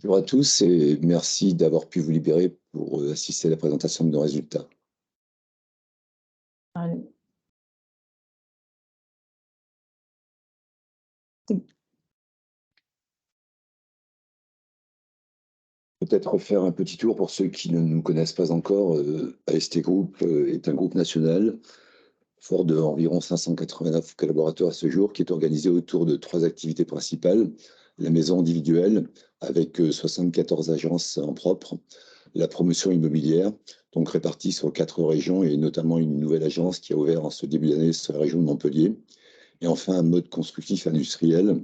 Bonjour à tous et merci d'avoir pu vous libérer pour assister à la présentation de nos résultats. Allez. Peut-être faire un petit tour pour ceux qui ne nous connaissent pas encore. AST Group est un groupe national fort d'environ 589 collaborateurs à ce jour, qui est organisé autour de trois activités principales. La maison individuelle, avec 74 agences en propre, la promotion immobilière, donc répartie sur 4 régions, et notamment une nouvelle agence qui a ouvert en ce début d'année sur la région de Montpellier. Et enfin, un mode constructif industriel,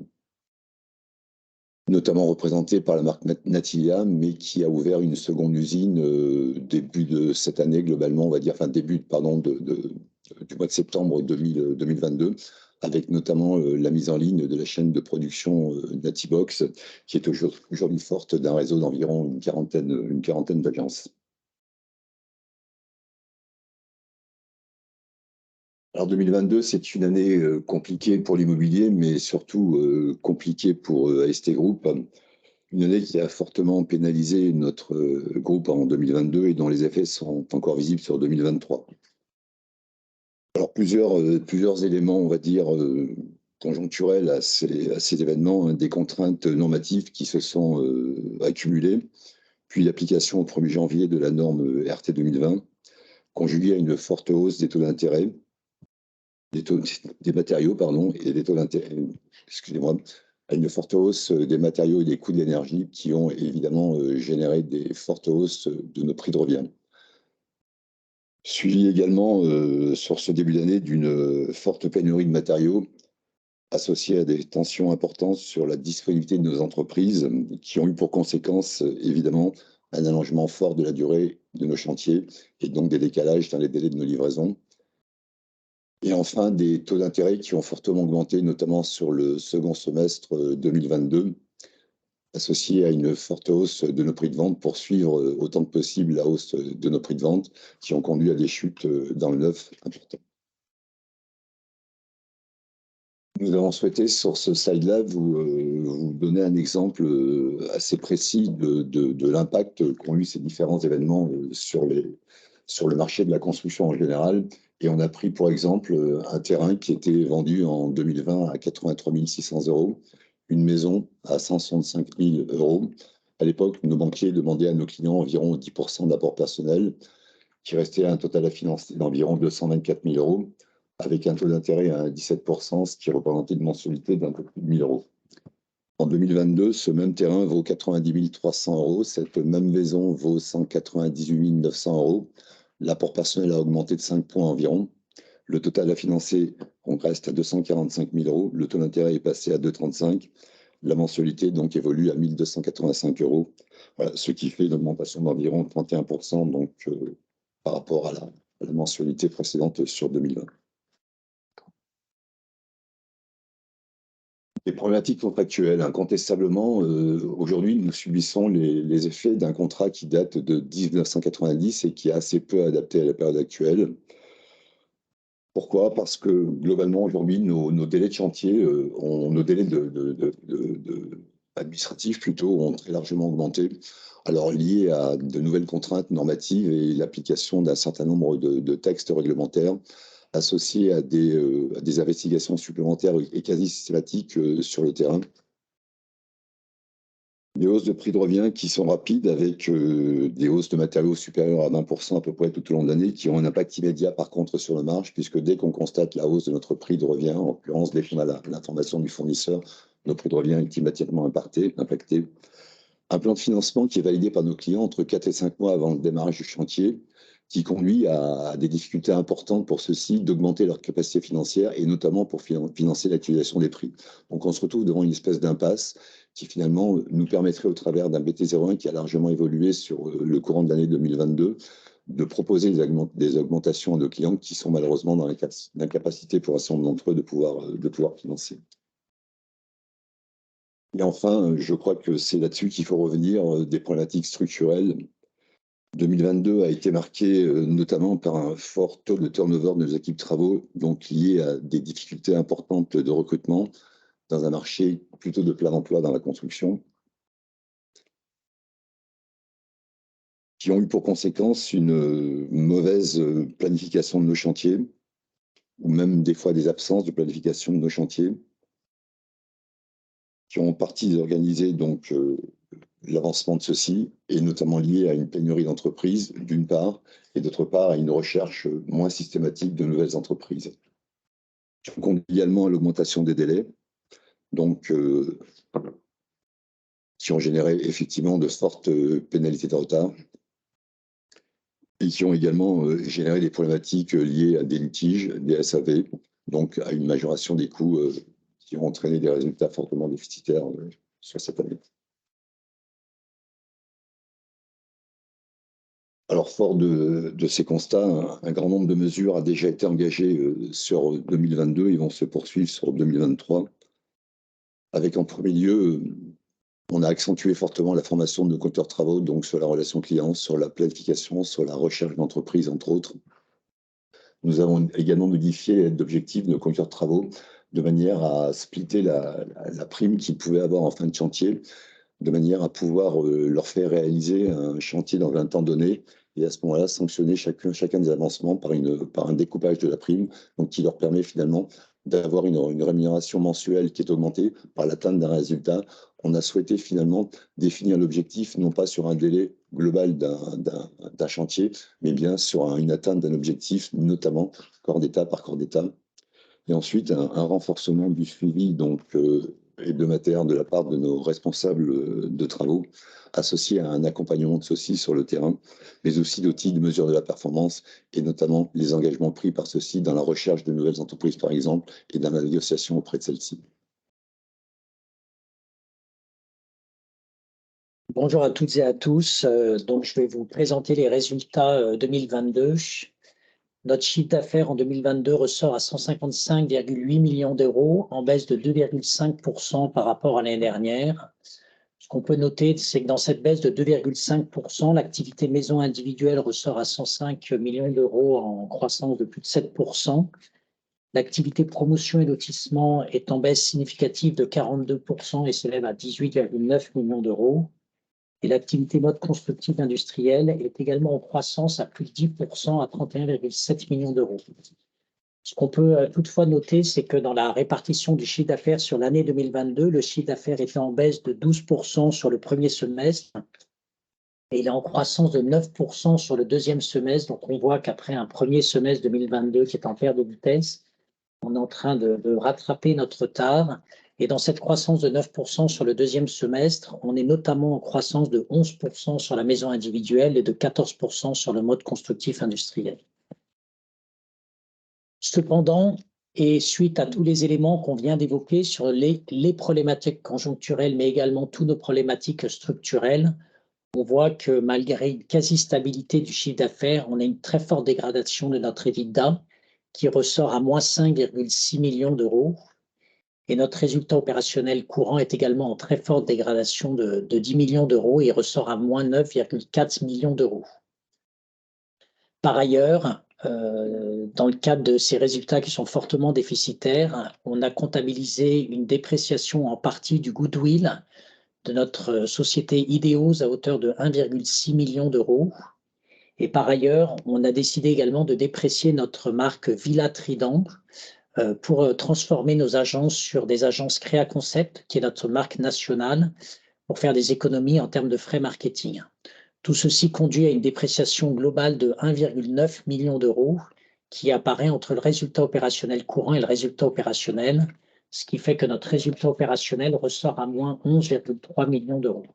notamment représenté par la marque Natilia, mais qui a ouvert une seconde usine début de cette année, globalement, on va dire, enfin début, pardon, du mois de septembre 2022, avec notamment la mise en ligne de la chaîne de production Natibox, qui est aujourd'hui forte d'un réseau d'environ une quarantaine d'agences. Alors 2022, c'est une année compliquée pour l'immobilier, mais surtout compliquée pour AST Group. Une année qui a fortement pénalisé notre groupe en 2022 et dont les effets sont encore visibles sur 2023. Alors plusieurs éléments, on va dire, conjoncturels à ces événements, hein, des contraintes normatives qui se sont accumulées, puis l'application au 1er janvier de la norme RT 2020, conjuguée à une forte hausse des taux d'intérêt, des matériaux, pardon, et des taux d'intérêt, excusez-moi, à une forte hausse des matériaux et des coûts de l'énergie qui ont évidemment généré des fortes hausses de nos prix de revient. Suivi également sur ce début d'année d'une forte pénurie de matériaux associée à des tensions importantes sur la disponibilité de nos entreprises qui ont eu pour conséquence évidemment un allongement fort de la durée de nos chantiers et donc des décalages dans les délais de nos livraisons. Et enfin, des taux d'intérêt qui ont fortement augmenté, notamment sur le second semestre 2022, associés à une forte hausse de nos prix de vente pour suivre autant que possible la hausse de nos prix de vente, qui ont conduit à des chutes dans le neuf importantes. Nous avons souhaité, sur ce slide-là, vous donner un exemple assez précis de l'impact qu'ont eu ces différents événements sur le marché de la construction en général. Et on a pris pour exemple un terrain qui était vendu en 2020 à 83 600 €, une maison à 165 000 €. À l'époque, nos banquiers demandaient à nos clients environ 10% d'apport personnel, qui restait à un total à financer d'environ 224 000 €, avec un taux d'intérêt à 17%, ce qui représentait une mensualité d'un peu plus de 1 000 €. En 2022, ce même terrain vaut 90 300 €. Cette même maison vaut 198 900 €. L'apport personnel a augmenté de 5 points environ. Le total à financer, on reste à 245 000 €. Le taux d'intérêt est passé à 2,35. La mensualité donc évolue à 1 285 €. Voilà, ce qui fait une augmentation d'environ 31%, donc, par rapport à la mensualité précédente sur 2020. Les problématiques contractuelles, incontestablement, aujourd'hui, nous subissons les effets d'un contrat qui date de 1990 et qui est assez peu adapté à la période actuelle. Pourquoi? Parce que globalement, aujourd'hui, nos délais de chantier, nos délais administratifs plutôt, ont très largement augmenté. Alors liés à de nouvelles contraintes normatives et l'application d'un certain nombre de textes réglementaires associés à des investigations supplémentaires et quasi systématiques sur le terrain. Des hausses de prix de revient qui sont rapides avec des hausses de matériaux supérieures à 20% à peu près tout au long de l'année, qui ont un impact immédiat par contre sur le marge, puisque dès qu'on constate la hausse de notre prix de revient, en l'occurrence dès qu'on a l'information du fournisseur, notre prix de revient est immédiatement impacté. Un plan de financement qui est validé par nos clients entre 4 et 5 mois avant le démarrage du chantier, qui conduit à des difficultés importantes pour ceux-ci d'augmenter leur capacité financière et notamment pour financer l'actualisation des prix. Donc on se retrouve devant une espèce d'impasse qui finalement nous permettrait, au travers d'un BT01 qui a largement évolué sur le courant de l'année 2022, de proposer des augmentations à nos clients qui sont malheureusement dans l'incapacité pour un certain nombre d'entre eux de pouvoir financer. Et enfin, je crois que c'est là-dessus qu'il faut revenir, des problématiques structurelles. 2022 a été marqué notamment par un fort taux de turnover de nos équipes travaux, donc lié à des difficultés importantes de recrutement dans un marché plutôt de plein emploi dans la construction. qui ont eu pour conséquence une mauvaise planification de nos chantiers, ou même des fois des absences de planification de nos chantiers, qui ont en partie désorganisé donc l'avancement de ceux-ci, et notamment lié à une pénurie d'entreprises, d'une part, et d'autre part à une recherche moins systématique de nouvelles entreprises. On compte également à l'augmentation des délais, donc qui ont généré effectivement de fortes pénalités de retard, et qui ont également généré des problématiques liées à des litiges, des SAV, donc à une majoration des coûts qui ont entraîné des résultats fortement déficitaires sur cette année. Alors, fort de ces constats, un grand nombre de mesures a déjà été engagé sur 2022 et vont se poursuivre sur 2023. Avec en premier lieu, on a accentué fortement la formation de nos conducteurs de travaux, donc sur la relation client, sur la planification, sur la recherche d'entreprise, entre autres. Nous avons également modifié l'aide d'objectifs de nos conducteurs de travaux de manière à splitter la prime qu'ils pouvaient avoir en fin de chantier, de manière à pouvoir leur faire réaliser un chantier dans un temps donné, et à ce moment-là sanctionner chacun des avancements par un découpage de la prime, donc qui leur permet finalement d'avoir une rémunération mensuelle qui est augmentée par l'atteinte d'un résultat. On a souhaité finalement définir l'objectif non pas sur un délai global d'un chantier, mais bien sur une atteinte d'un objectif, notamment corps d'État par corps d'État. Et ensuite, un renforcement du suivi hebdomadaire de la part de nos responsables de travaux, associé à un accompagnement de ceux-ci sur le terrain, mais aussi d'outils de mesure de la performance, et notamment les engagements pris par ceux-ci dans la recherche de nouvelles entreprises, par exemple, et dans la négociation auprès de celles-ci. Bonjour à toutes et à tous. Donc, je vais vous présenter les résultats 2022. Notre chiffre d'affaires en 2022 ressort à 155,8 millions d'euros, en baisse de 2,5% par rapport à l'année dernière. Ce qu'on peut noter, c'est que dans cette baisse de 2,5%, l'activité maison individuelle ressort à 105 millions d'euros en croissance de plus de 7%. L'activité promotion et lotissement est en baisse significative de 42% et s'élève à 18,9 millions d'euros. Et l'activité mode constructive industrielle est également en croissance à plus de 10% à 31,7 millions d'euros. Ce qu'on peut toutefois noter, c'est que dans la répartition du chiffre d'affaires sur l'année 2022, le chiffre d'affaires était en baisse de 12% sur le premier semestre et il est en croissance de 9% sur le deuxième semestre. Donc, on voit qu'après un premier semestre 2022 qui est en perte de vitesse, on est en train de rattraper notre retard. Et dans cette croissance de 9% sur le deuxième semestre, on est notamment en croissance de 11% sur la maison individuelle et de 14% sur le mode constructif industriel. Cependant, et suite à tous les éléments qu'on vient d'évoquer sur les problématiques conjoncturelles, mais également toutes nos problématiques structurelles, on voit que malgré une quasi-stabilité du chiffre d'affaires, on a une très forte dégradation de notre EBITDA qui ressort à moins 5,6 millions d'euros. Et notre résultat opérationnel courant est également en très forte dégradation de 10 millions d'euros et ressort à moins 9,4 millions d'euros. Par ailleurs, dans le cadre de ces résultats qui sont fortement déficitaires, on a comptabilisé une dépréciation en partie du goodwill de notre société Ideos à hauteur de 1,6 million d'euros. Et par ailleurs, on a décidé également de déprécier notre marque Villa Trident pour transformer nos agences sur des agences Créa Concept, qui est notre marque nationale, pour faire des économies en termes de frais marketing. Tout ceci conduit à une dépréciation globale de 1,9 million d'euros qui apparaît entre le résultat opérationnel courant et le résultat opérationnel, ce qui fait que notre résultat opérationnel ressort à moins 11,3 millions d'euros.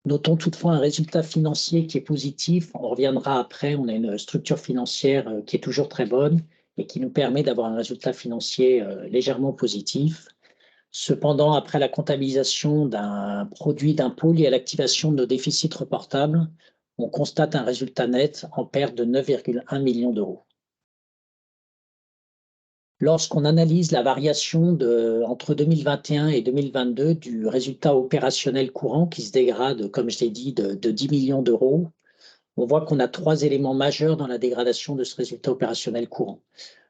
Notons toutefois un résultat financier qui est positif. On reviendra après, on a une structure financière qui est toujours très bonne et qui nous permet d'avoir un résultat financier légèrement positif. Cependant, après la comptabilisation d'un produit d'impôt lié à l'activation de nos déficits reportables, on constate un résultat net en perte de 9,1 millions d'euros. Lorsqu'on analyse la variation entre 2021 et 2022 du résultat opérationnel courant qui se dégrade, comme je l'ai dit, de 10 millions d'euros, on voit qu'on a trois éléments majeurs dans la dégradation de ce résultat opérationnel courant.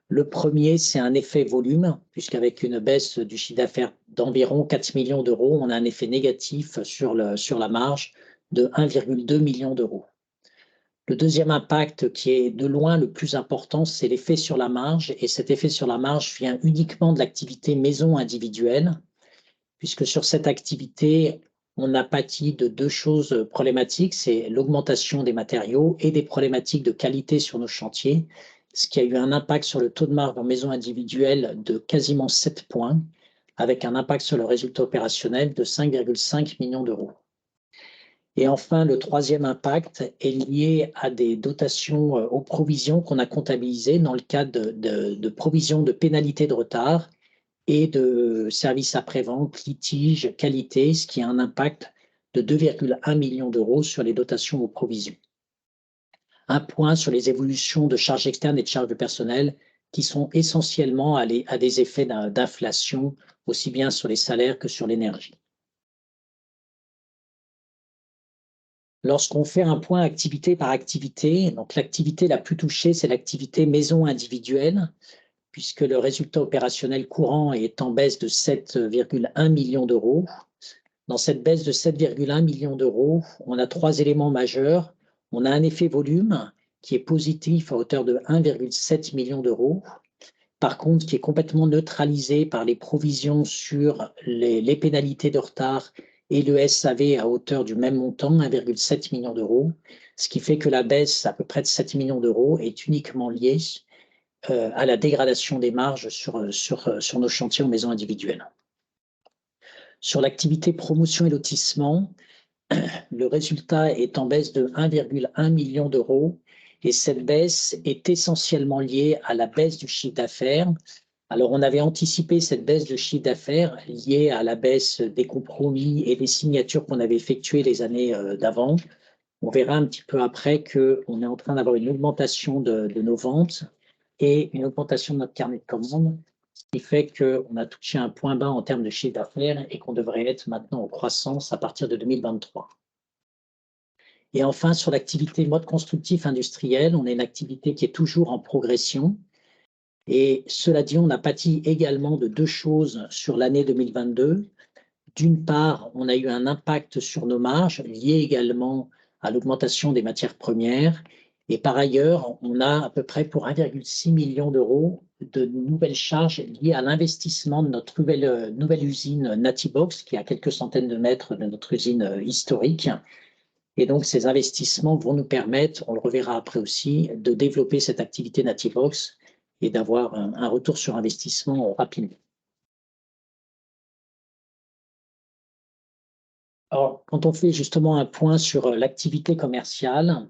Le premier, c'est un effet volume, puisqu'avec une baisse du chiffre d'affaires d'environ 4 millions d'euros, on a un effet négatif sur la marge de 1,2 million d'euros. Le deuxième impact, qui est de loin le plus important, c'est l'effet sur la marge. Et cet effet sur la marge vient uniquement de l'activité maison individuelle, puisque sur cette activité, on a pâti de deux choses problématiques, c'est l'augmentation des matériaux et des problématiques de qualité sur nos chantiers, ce qui a eu un impact sur le taux de marge en maison individuelle de quasiment 7 points, avec un impact sur le résultat opérationnel de 5,5 millions d'euros. Et enfin, le troisième impact est lié à des dotations aux provisions qu'on a comptabilisées dans le cadre de provisions de pénalités de retard et de services après-vente, litiges, qualité, ce qui a un impact de 2,1 millions d'euros sur les dotations aux provisions. Un point sur les évolutions de charges externes et de charges de personnel qui sont essentiellement à des effets d'inflation, aussi bien sur les salaires que sur l'énergie. Lorsqu'on fait un point activité par activité, donc l'activité la plus touchée, c'est l'activité maison individuelle, puisque le résultat opérationnel courant est en baisse de 7,1 millions d'euros. Dans cette baisse de 7,1 millions d'euros, on a trois éléments majeurs. On a un effet volume qui est positif à hauteur de 1,7 million d'euros. Par contre, qui est complètement neutralisé par les provisions sur les pénalités de retard et le SAV à hauteur du même montant, 1,7 million d'euros, ce qui fait que la baisse à peu près de 7 millions d'euros est uniquement liée à la dégradation des marges sur nos chantiers en maison individuelle. Sur l'activité promotion et lotissement, le résultat est en baisse de 1,1 million d'euros et cette baisse est essentiellement liée à la baisse du chiffre d'affaires. Alors, on avait anticipé cette baisse de chiffre d'affaires liée à la baisse des compromis et des signatures qu'on avait effectuées les années d'avant. On verra un petit peu après qu'on est en train d'avoir une augmentation de nos ventes et une augmentation de notre carnet de commandes, ce qui fait qu'on a touché un point bas en termes de chiffre d'affaires et qu'on devrait être maintenant en croissance à partir de 2023. Et enfin, sur l'activité mode constructif industriel, on a une activité qui est toujours en progression. Et cela dit, on a pâti également de deux choses sur l'année 2022. D'une part, on a eu un impact sur nos marges lié également à l'augmentation des matières premières. Et par ailleurs, on a à peu près pour 1,6 million d'euros de nouvelles charges liées à l'investissement de notre nouvelle usine Natibox, qui est à quelques centaines de mètres de notre usine historique. Et donc, ces investissements vont nous permettre, on le reverra après aussi, de développer cette activité Natibox et d'avoir un retour sur investissement rapide. Alors, quand on fait justement un point sur l'activité commerciale,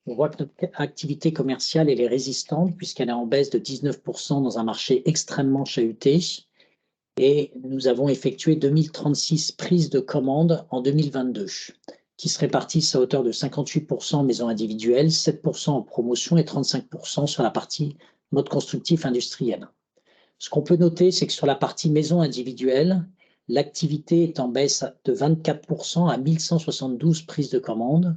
on voit que notre activité commerciale elle est résistante puisqu'elle est en baisse de 19% dans un marché extrêmement chahuté. Et nous avons effectué 2036 prises de commandes en 2022, qui se répartissent à hauteur de 58% en maison individuelle, 7% en promotion et 35% sur la partie mode constructif industriel. Ce qu'on peut noter, c'est que sur la partie maison individuelle, l'activité est en baisse de 24% à 1172 prises de commandes.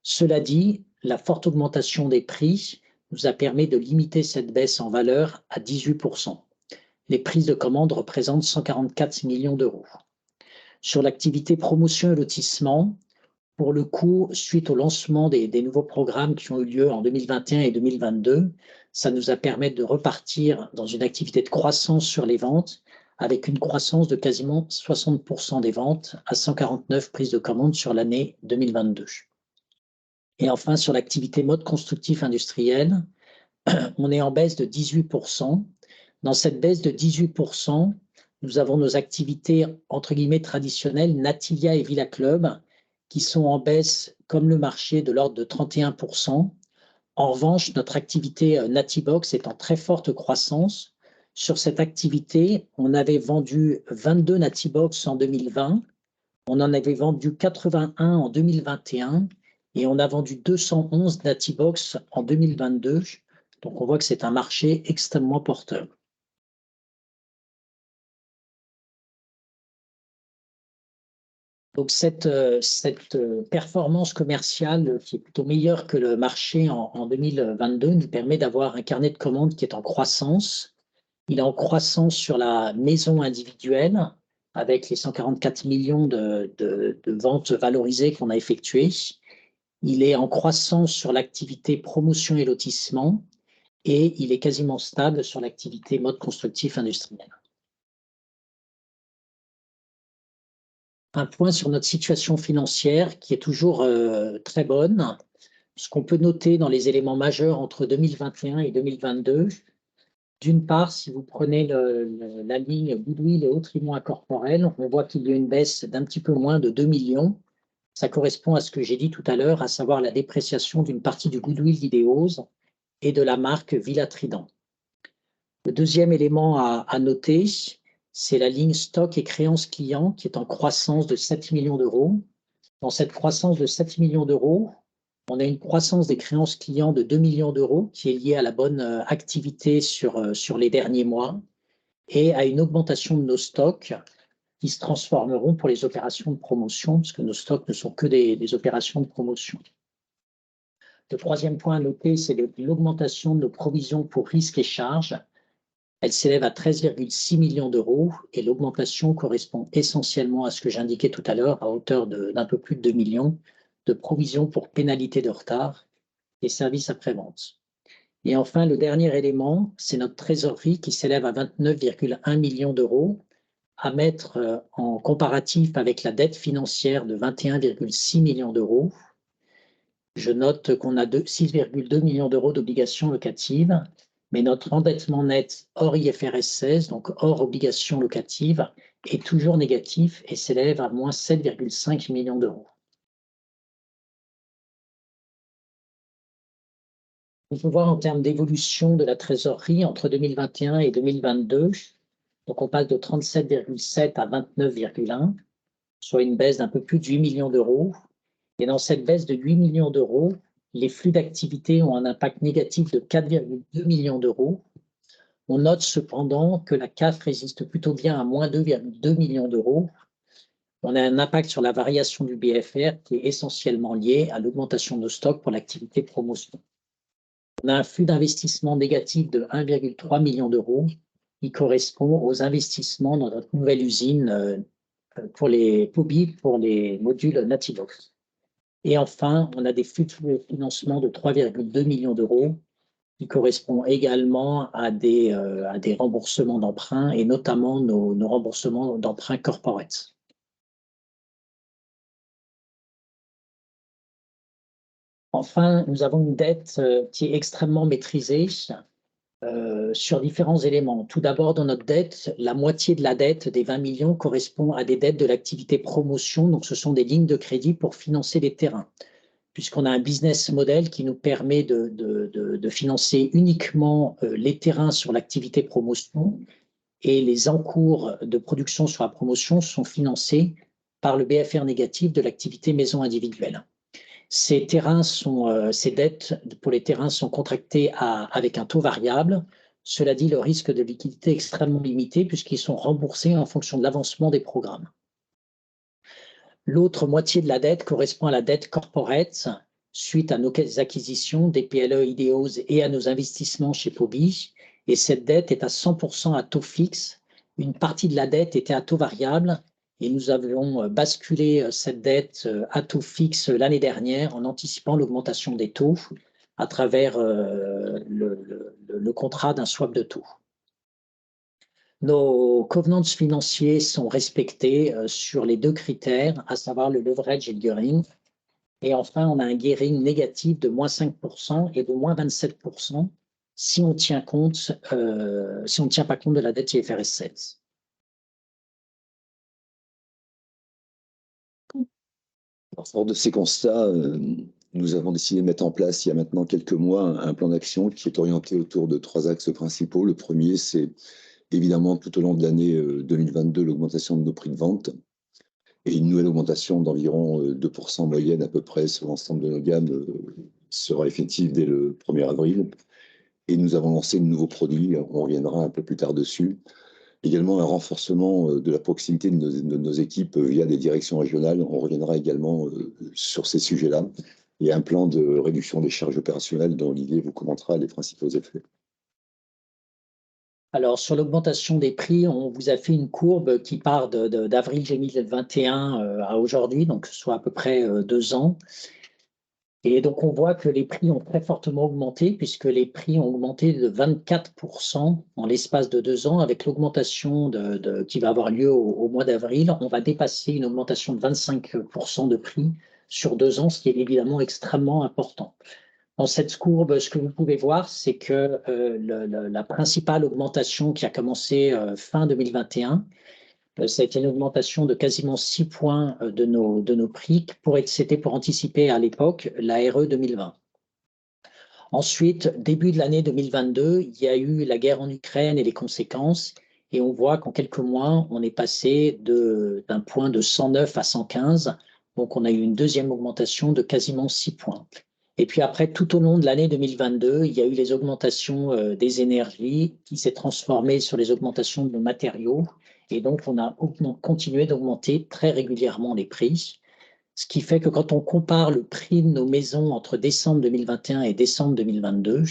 Cela dit, la forte augmentation des prix nous a permis de limiter cette baisse en valeur à 18%. Les prises de commandes représentent 144 millions d'euros. Sur l'activité promotion et lotissement, pour le coup, suite au lancement des nouveaux programmes qui ont eu lieu en 2021 et 2022, ça nous a permis de repartir dans une activité de croissance sur les ventes, avec une croissance de quasiment 60% des ventes à 149 prises de commandes sur l'année 2022. Et enfin, sur l'activité mode constructif industriel, on est en baisse de 18%. Dans cette baisse de 18%, nous avons nos activités entre guillemets traditionnelles, Natilia et Villa Club, qui sont en baisse comme le marché de l'ordre de 31%. En revanche, notre activité Natibox est en très forte croissance. Sur cette activité, on avait vendu 22 Natibox en 2020, on en avait vendu 81 en 2021 et on a vendu 211 Natibox en 2022. Donc, on voit que c'est un marché extrêmement porteur. Donc, cette performance commerciale qui est plutôt meilleure que le marché en 2022 nous permet d'avoir un carnet de commandes qui est en croissance. Il est en croissance sur la maison individuelle avec les 144 millions de ventes valorisées qu'on a effectuées. Il est en croissance sur l'activité promotion et lotissement et il est quasiment stable sur l'activité mode constructif industriel. Un point sur notre situation financière qui est toujours très bonne. Ce qu'on peut noter dans les éléments majeurs entre 2021 et 2022, d'une part, si vous prenez la ligne goodwill et autres immobiliers incorporels, on voit qu'il y a une baisse d'un petit peu moins de 2 millions. Ça correspond à ce que j'ai dit tout à l'heure, à savoir la dépréciation d'une partie du goodwill d'Ideos et de la marque Villa Trident. Le deuxième élément à noter, c'est la ligne stock et créances clients qui est en croissance de 7 millions d'euros. Dans cette croissance de 7 millions d'euros, on a une croissance des créances clients de 2 millions d'euros qui est liée à la bonne activité sur les derniers mois et à une augmentation de nos stocks qui se transformeront pour les opérations de promotion, parce que nos stocks ne sont que des opérations de promotion. Le troisième point à noter, c'est l'augmentation de nos provisions pour risques et charges. Elle s'élève à 13,6 millions d'euros et l'augmentation correspond essentiellement à ce que j'indiquais tout à l'heure, à hauteur d'un peu plus de 2 millions de provisions pour pénalité de retard et services après-vente. Et enfin, le dernier élément, c'est notre trésorerie qui s'élève à 29,1 millions d'euros, à mettre en comparatif avec la dette financière de 21,6 millions d'euros. Je note qu'on a 6,2 millions d'euros d'obligations locatives, mais notre endettement net hors IFRS 16, donc hors obligations locatives, est toujours négatif et s'élève à moins 7,5 millions d'euros. On peut voir en termes d'évolution de la trésorerie entre 2021 et 2022, donc on passe de 37,7 à 29,1, soit une baisse d'un peu plus de 8 millions d'euros. Et dans cette baisse de 8 millions d'euros, les flux d'activité ont un impact négatif de 4,2 millions d'euros. On note cependant que la CAF résiste plutôt bien à moins 2,2 millions d'euros. On a un impact sur la variation du BFR qui est essentiellement lié à l'augmentation de nos stocks pour l'activité promotion. On a un flux d'investissement négatif de 1,3 million d'euros qui correspond aux investissements dans notre nouvelle usine pour les POBI, pour les modules Nativox. Et enfin, on a des flux de financement de 3,2 millions d'euros qui correspondent également à des remboursements d'emprunts et notamment nos remboursements d'emprunts corporate. Enfin, nous avons une dette qui est extrêmement maîtrisée sur différents éléments. Tout d'abord, dans notre dette, la moitié de la dette des 20 millions correspond à des dettes de l'activité promotion. Donc, ce sont des lignes de crédit pour financer les terrains, puisqu'on a un business model qui nous permet de financer uniquement les terrains sur l'activité promotion et les encours de production sur la promotion sont financés par le BFR négatif de l'activité maison individuelle. Ces dettes pour les terrains sont contractées avec un taux variable. Cela dit, le risque de liquidité est extrêmement limité puisqu'ils sont remboursés en fonction de l'avancement des programmes. L'autre moitié de la dette correspond à la dette corporate suite à nos acquisitions des PLE Ideos et à nos investissements chez POBI. Et cette dette est à 100% à taux fixe. Une partie de la dette était à taux variable et nous avions basculé cette dette à taux fixe l'année dernière en anticipant l'augmentation des taux à travers le contrat d'un swap de taux. Nos covenants financiers sont respectés sur les deux critères, à savoir le leverage et le gearing. Et enfin, on a un gearing négatif de moins 5% et de moins 27% si on tient compte, si on ne tient pas compte de la dette IFRS 16. Fort de ces constats, nous avons décidé de mettre en place il y a maintenant quelques mois un plan d'action qui est orienté autour de 3 axes principaux. Le premier, c'est évidemment tout au long de l'année 2022 l'augmentation de nos prix de vente et une nouvelle augmentation d'environ 2% moyenne à peu près sur l'ensemble de nos gammes sera effective dès le 1er avril. Et nous avons lancé de nouveaux produits, on reviendra un peu plus tard dessus. Également un renforcement de la proximité de nos équipes via des directions régionales. On reviendra également sur ces sujets-là. Et un plan de réduction des charges opérationnelles dont Olivier vous commentera les principaux effets. Alors, sur l'augmentation des prix, on vous a fait une courbe qui part d'avril 2021 à aujourd'hui, donc soit à peu près 2 ans. Et donc, on voit que les prix ont très fortement augmenté, puisque les prix ont augmenté de 24% en l'espace de 2 ans. Avec l'augmentation qui va avoir lieu au mois d'avril, on va dépasser une augmentation de 25% de prix sur 2 ans, ce qui est évidemment extrêmement important. Dans cette courbe, ce que vous pouvez voir, c'est que la principale augmentation qui a commencé fin 2021, ça a été une augmentation de quasiment 6 points de nos prix. C'était pour anticiper à l'époque la RE 2020. Ensuite, début de l'année 2022, il y a eu la guerre en Ukraine et les conséquences. Et on voit qu'en quelques mois, on est passé d'un point de 109 à 115. Donc, on a eu une deuxième augmentation de quasiment 6 points. Et puis après, tout au long de l'année 2022, il y a eu les augmentations des énergies qui s'est transformée sur les augmentations de nos matériaux. Et donc, on a continué d'augmenter très régulièrement les prix. Ce qui fait que quand on compare le prix de nos maisons entre décembre 2021 et décembre 2022,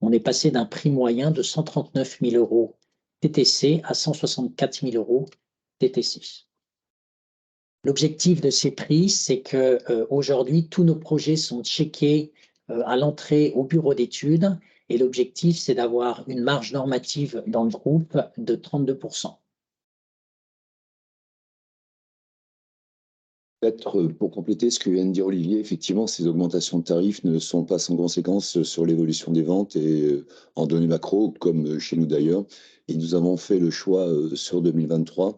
on est passé d'un prix moyen de 139 000 euros TTC à 164 000 euros TTC. L'objectif de ces prix, c'est qu'aujourd'hui, tous nos projets sont checkés à l'entrée au bureau d'études et l'objectif, c'est d'avoir une marge normative dans le groupe de 32%. Peut-être pour compléter ce que vient de dire Olivier, effectivement, ces augmentations de tarifs ne sont pas sans conséquence sur l'évolution des ventes et en données macro, comme chez nous d'ailleurs. Et nous avons fait le choix sur 2023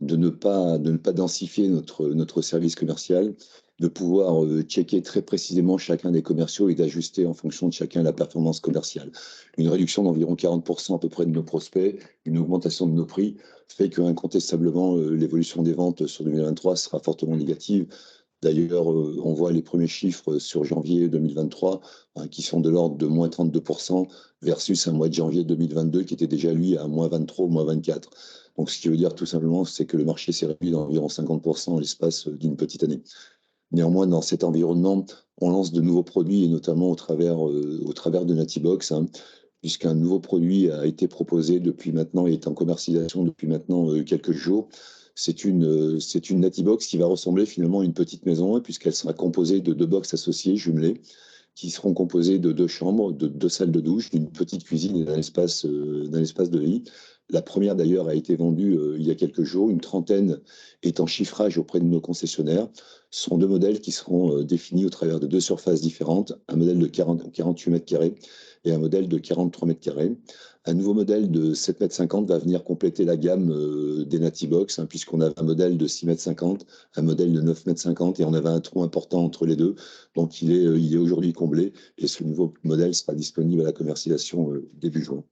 de ne pas densifier notre service commercial, de pouvoir checker très précisément chacun des commerciaux et d'ajuster en fonction de chacun la performance commerciale. Une réduction d'environ 40% à peu près de nos prospects, une augmentation de nos prix fait qu'incontestablement l'évolution des ventes sur 2023 sera fortement négative. D'ailleurs, on voit les premiers chiffres sur janvier 2023 qui sont de l'ordre de moins 32% versus un mois de janvier 2022 qui était déjà lui à moins 23 ou moins 24. Donc ce qui veut dire tout simplement, c'est que le marché s'est réduit d'environ 50% en l'espace d'une petite année. Néanmoins, dans cet environnement, on lance de nouveaux produits et notamment au travers de Natibox, puisqu'un nouveau produit a été proposé depuis maintenant et est en commercialisation depuis maintenant quelques jours. C'est une Natibox qui va ressembler finalement à une petite maison, puisqu'elle sera composée de 2 box associées, jumelées, qui seront composées de 2 chambres, de 2 salles de douche, d'une petite cuisine et d'un espace de lit. La première d'ailleurs a été vendue il y a quelques jours, une trentaine est en chiffrage auprès de nos concessionnaires. Ce sont 2 modèles qui seront définis au travers de 2 surfaces différentes, un modèle de 48 mètres carrés et un modèle de 43 mètres carrés. Un nouveau modèle de 7,50 m va venir compléter la gamme des Natibox, puisqu'on a un modèle de 6,50 m, un modèle de 9,50 m et on avait un trou important entre les deux. Donc il est aujourd'hui comblé et ce nouveau modèle sera disponible à la commercialisation début juin.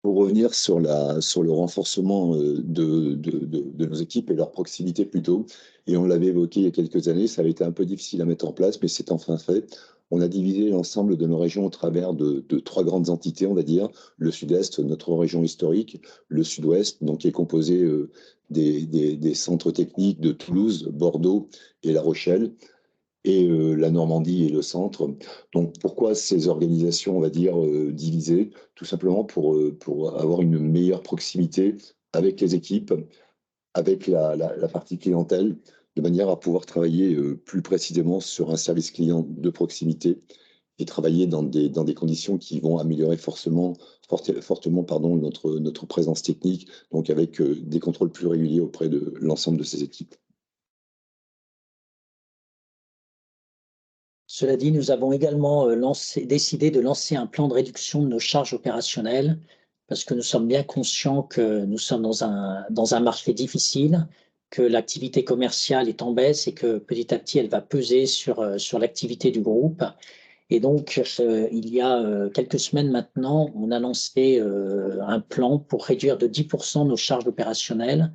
Pour revenir sur le renforcement de nos équipes et leur proximité plutôt, et on l'avait évoqué il y a quelques années, ça avait été un peu difficile à mettre en place, mais c'est enfin fait. On a divisé l'ensemble de nos régions au travers de 3 grandes entités, on va dire. Le sud-est, notre région historique, le sud-ouest, donc qui est composé des centres techniques de Toulouse, Bordeaux et La Rochelle, et la Normandie et le centre. Donc pourquoi ces organisations, on va dire, divisées? Tout simplement pour avoir une meilleure proximité avec les équipes, avec la partie clientèle, de manière à pouvoir travailler plus précisément sur un service client de proximité et travailler dans des conditions qui vont améliorer fortement notre présence technique, donc avec des contrôles plus réguliers auprès de l'ensemble de ces équipes. Cela dit, nous avons également décidé de lancer un plan de réduction de nos charges opérationnelles parce que nous sommes bien conscients que nous sommes dans un marché difficile, que l'activité commerciale est en baisse et que petit à petit, elle va peser sur l'activité du groupe. Et donc, il y a quelques semaines maintenant, on a lancé un plan pour réduire de 10% nos charges opérationnelles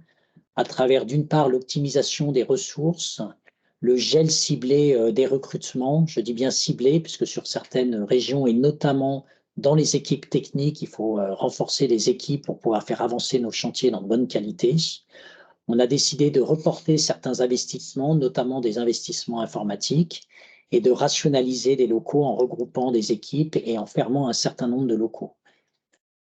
à travers, d'une part, l'optimisation des ressources, le gel ciblé des recrutements, je dis bien ciblé, puisque sur certaines régions et notamment dans les équipes techniques, il faut renforcer les équipes pour pouvoir faire avancer nos chantiers dans de bonne qualité. On a décidé de reporter certains investissements, notamment des investissements informatiques, et de rationaliser des locaux en regroupant des équipes et en fermant un certain nombre de locaux.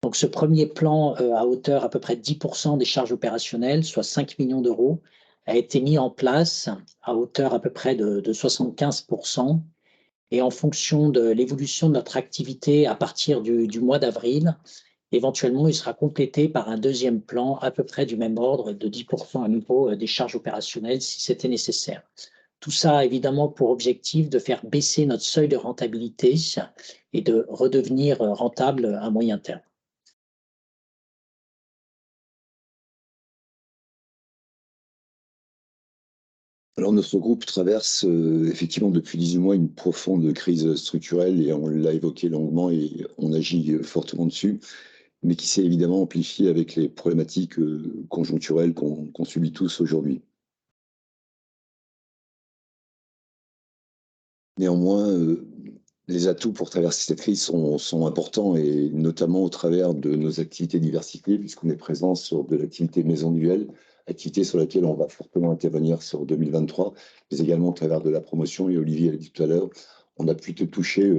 Donc ce premier plan, à hauteur à peu près de 10% des charges opérationnelles, soit 5 millions d'euros, a été mis en place à hauteur à peu près de 75%. Et en fonction de l'évolution de notre activité à partir du mois d'avril, éventuellement, il sera complété par un deuxième plan à peu près du même ordre, de 10% à nouveau des charges opérationnelles si c'était nécessaire. Tout ça a évidemment pour objectif de faire baisser notre seuil de rentabilité et de redevenir rentable à moyen terme. Alors notre groupe traverse effectivement depuis 18 mois une profonde crise structurelle et on l'a évoqué longuement et on agit fortement dessus, mais qui s'est évidemment amplifiée avec les problématiques conjoncturelles qu'on subit tous aujourd'hui. Néanmoins, les atouts pour traverser cette crise sont importants et notamment au travers de nos activités diversifiées, puisqu'on est présent sur de l'activité maison duel, activité sur laquelle on va fortement intervenir sur 2023, mais également au travers de la promotion. Et Olivier l'a dit tout à l'heure, on a plutôt touché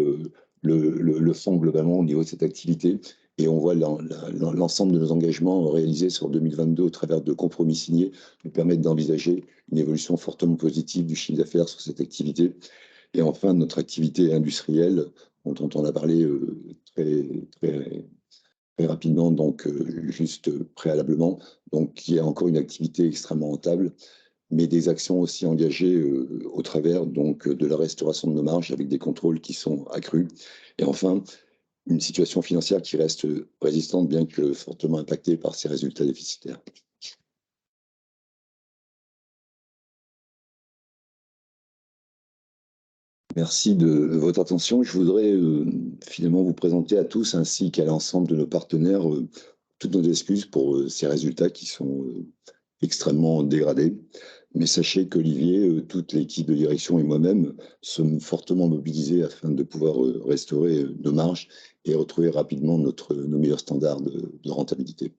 le fond globalement au niveau de cette activité. Et on voit l'ensemble de nos engagements réalisés sur 2022 au travers de compromis signés nous permettent d'envisager une évolution fortement positive du chiffre d'affaires sur cette activité. Et enfin, notre activité industrielle, dont on a parlé très, très, très rapidement, donc juste préalablement, donc qui est encore une activité extrêmement rentable, mais des actions aussi engagées au travers donc de la restauration de nos marges avec des contrôles qui sont accrus. Et enfin, une situation financière qui reste résistante, bien que fortement impactée par ces résultats déficitaires. Merci de votre attention. Je voudrais finalement vous présenter à tous ainsi qu'à l'ensemble de nos partenaires toutes nos excuses pour ces résultats qui sont extrêmement dégradés. Mais sachez qu'Olivier, toute l'équipe de direction et moi-même sommes fortement mobilisés afin de pouvoir restaurer nos marges et retrouver rapidement nos meilleurs standards de rentabilité.